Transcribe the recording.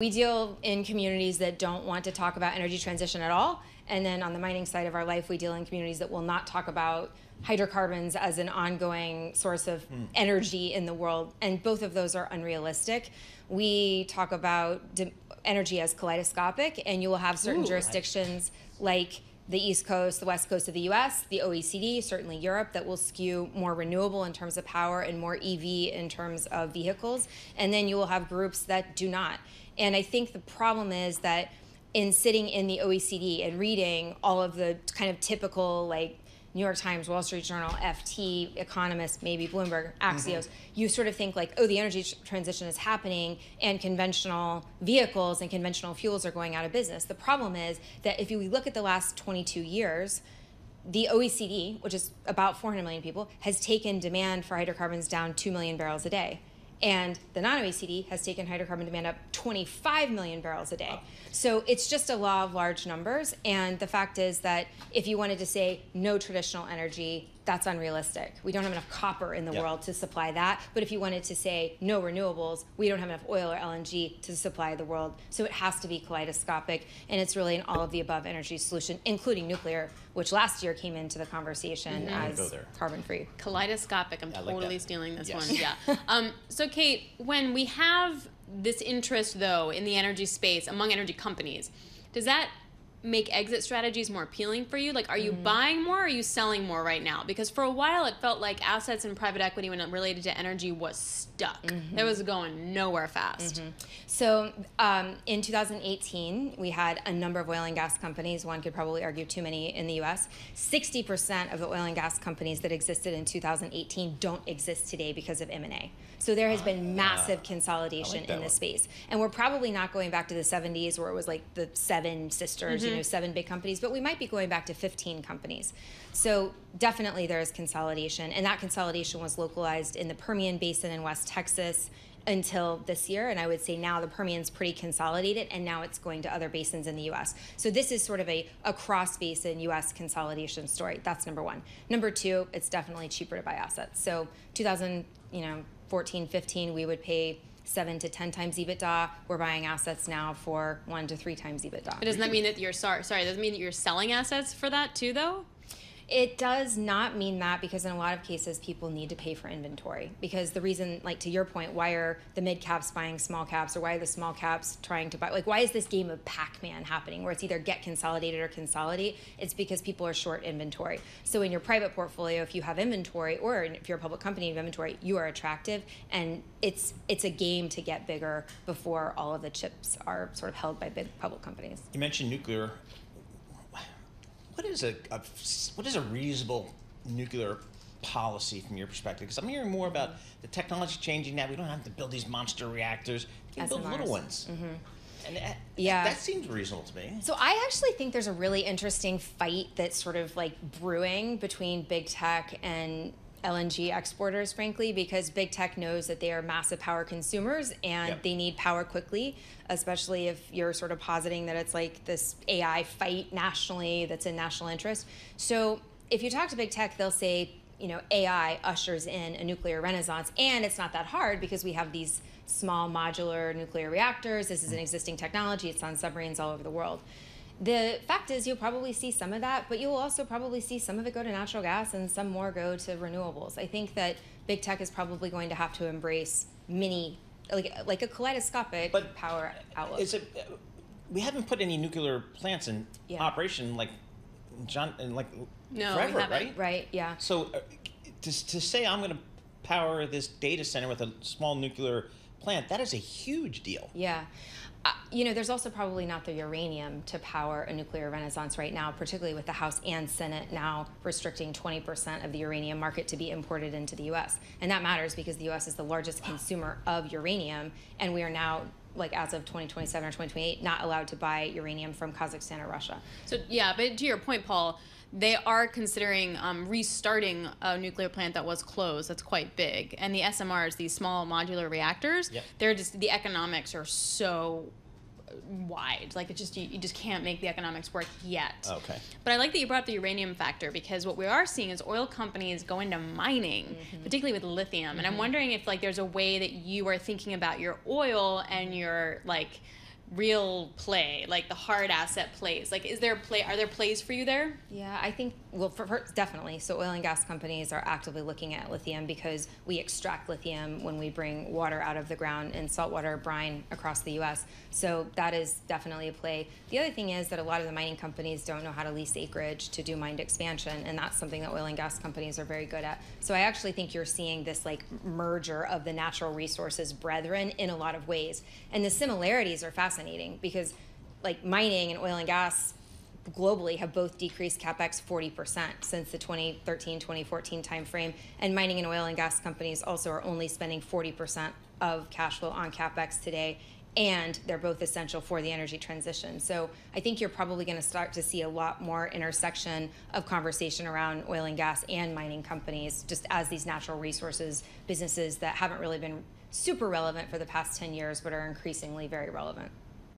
We deal in communities that don't want to talk about energy transition at all. And then on the mining side of our life, we deal in communities that will not talk about hydrocarbons as an ongoing source of energy in the world. And both of those are unrealistic. We talk about energy as kaleidoscopic, and you will have certain jurisdictions like the East Coast, the West Coast of the US, the OECD, certainly Europe, that will skew more renewable in terms of power and more EV in terms of vehicles. And then you will have groups that do not. And I think the problem is that in sitting in the OECD and reading all of the kind of typical, like, New York Times, Wall Street Journal, FT, Economist, maybe Bloomberg, Axios, you sort of think like, oh, the energy transition is happening and conventional vehicles and conventional fuels are going out of business. The problem is that if you look at the last 22 years, the OECD, which is about 400 million people, has taken demand for hydrocarbons down 2 million barrels a day. And the non-OECD has taken hydrocarbon demand up 25 million barrels a day. So it's just a law of large numbers. And the fact is that if you wanted to say no traditional energy, that's unrealistic. We don't have enough copper in the world to supply that. But if you wanted to say no renewables, we don't have enough oil or LNG to supply the world. So it has to be kaleidoscopic. And it's really an all of the above energy solution, including nuclear, which last year came into the conversation as carbon free. Kaleidoscopic. I'm totally stealing this one. Yeah. So Kate, when we have this interest, though, in the energy space among energy companies, does that make exit strategies more appealing for you? Like, are you buying more or are you selling more right now? Because for a while it felt like assets in private equity when it related to energy was stuck. It was going nowhere fast. So in 2018, we had a number of oil and gas companies. One could probably argue too many in the US. 60% of the oil and gas companies that existed in 2018 don't exist today because of M&A. So there has been massive consolidation in this space. And we're probably not going back to the 70s where it was like the 7 sisters, you know, 7 big companies, but we might be going back to 15 companies. So definitely there is consolidation, and that consolidation was localized in the Permian Basin in West Texas until this year, and I would say now the Permian's pretty consolidated, and now it's going to other basins in the U.S. So this is sort of a cross-basin U.S. consolidation story. That's number one. Number two, it's definitely cheaper to buy assets. So 2014, 15, we would pay 7 to 10 times EBITDA. We're buying assets now for 1 to 3 times EBITDA. But doesn't that mean that you're does that mean that you're selling assets for that too, though? It does not mean that, because in a lot of cases people need to pay for inventory. Because the reason, like to your point, why are the mid caps buying small caps, or why are the small caps trying to buy, like why is this game of Pac-Man happening where it's either get consolidated or consolidate? It's because people are short inventory. So in your private portfolio, if you have inventory, or if you're a public company and you have inventory, you are attractive, and it's a game to get bigger before all of the chips are sort of held by big public companies. You mentioned nuclear. What is a reasonable nuclear policy from your perspective? Because I'm hearing more about the technology changing now. We don't have to build these monster reactors. We can build little ones. And that seems reasonable to me. So I actually think there's a really interesting fight that's sort of like brewing between big tech and LNG exporters, frankly, because big tech knows that they are massive power consumers and they need power quickly, especially if you're sort of positing that it's like this AI fight nationally that's in national interest. So if you talk to big tech, they'll say, you know, AI ushers in a nuclear renaissance, and it's not that hard because we have these small modular nuclear reactors. This is an existing technology. It's on submarines all over the world. The fact is, you'll probably see some of that, but you'll also probably see some of it go to natural gas and some more go to renewables. I think that big tech is probably going to have to embrace like a kaleidoscopic power outlook. We haven't put any nuclear plants in operation forever, right? Right, yeah. So to say I'm going to power this data center with a small nuclear plant, that is a huge deal. Yeah. You know, there's also probably not the uranium to power a nuclear renaissance right now, particularly with the House and Senate now restricting 20% of the uranium market to be imported into the U.S. And that matters because the U.S. is the largest consumer of uranium, and we are now, like as of 2027 or 2028, not allowed to buy uranium from Kazakhstan or Russia. So yeah, but to your point, Paul, they are considering restarting a nuclear plant that was closed. That's quite big. And the SMRs, these small modular reactors, they're just, the economics are so wide. Like, it just, you just can't make the economics work yet. Okay. But I like that you brought up the uranium factor, because what we are seeing is oil companies go into mining, particularly with lithium. And I'm wondering if, like, there's a way that you are thinking about your oil and your, like, real play, like the hard asset plays? Like, are there plays for you there? Yeah, I think, well, definitely. So oil and gas companies are actively looking at lithium because we extract lithium when we bring water out of the ground in saltwater brine across the U.S. So that is definitely a play. The other thing is that a lot of the mining companies don't know how to lease acreage to do mined expansion, and that's something that oil and gas companies are very good at. So I actually think you're seeing this like merger of the natural resources brethren in a lot of ways. And the similarities are fascinating because like mining and oil and gas globally have both decreased CapEx 40% since the 2013-2014 timeframe, and mining and oil and gas companies also are only spending 40% of cash flow on CapEx today, and they're both essential for the energy transition. So I think you're probably going to start to see a lot more intersection of conversation around oil and gas and mining companies, just as these natural resources businesses that haven't really been super relevant for the past 10 years but are increasingly very relevant.